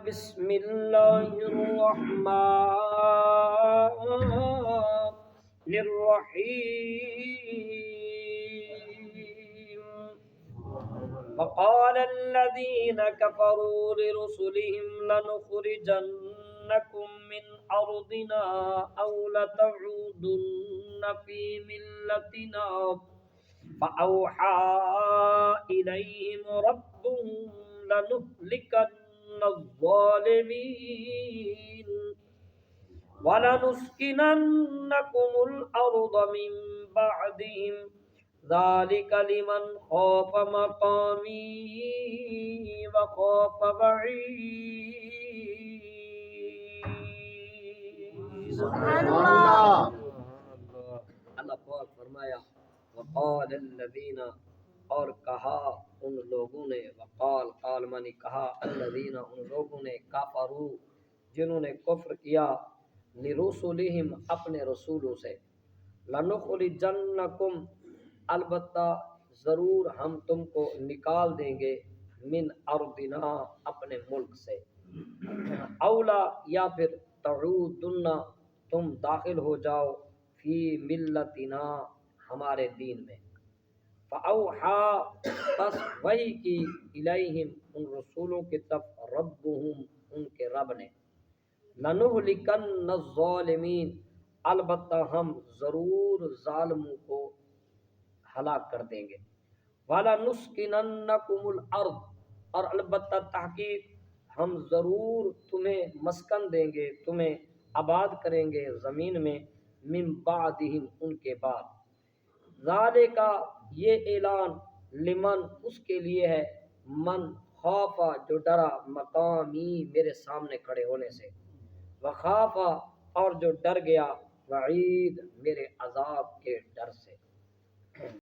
بسم اللہ الرحمن الرحیم وقال الذين كفروا لرسلهم لنخرجنكم من أرضنا أو لتعودن في ملتنا فأوحى إليهم ربهم لنهلكن الظالمين وَلَنُسْكِنَنَّكُمُ الْأَرْضَ مِنْ بَعْدِهِمْ ذَلِكَ لِمَنْ خَافَ مَقَامِي وَخَافَ وَعِيدِ۔ سبحان اللہ۔ اللہ پاک فرمایا وقال الذین، اور کہا ان لوگوں نے، وقال قال مانی کہا، الذین ان لوگوں نے، کفروا جنہوں نے کفر کیا، لرسلہم اپنے رسولوں سے، لنخرجنکم البتہ ضرور ہم تم کو نکال دیں گے، من ارضنا اپنے ملک سے، اولا یا پھر تعودن تم داخل ہو جاؤ، فی ملتنا ہمارے دین میں، فاوحا پس وحی کی، الیہم ان رسولوں کی طرف، ربہم ان کے رب نے، لنہلکن الظالمین البتہ ہم ضرور ظالموں کو ہلاک کر دیں گے، وَلَنُسْكِنَنَّكُمُ الْأَرْض اور البتہ تحقیق ہم ضرور تمہیں مسکن دیں گے، تمہیں آباد کریں گے زمین میں، من بعدہم ان کے بعد، ذالک یہ اعلان، لمن اس کے لیے ہے، من خوفا جو ڈرا، مقامی میرے سامنے کھڑے ہونے سے، وخافا اور جو ڈر گیا، وعید میرے عذاب کے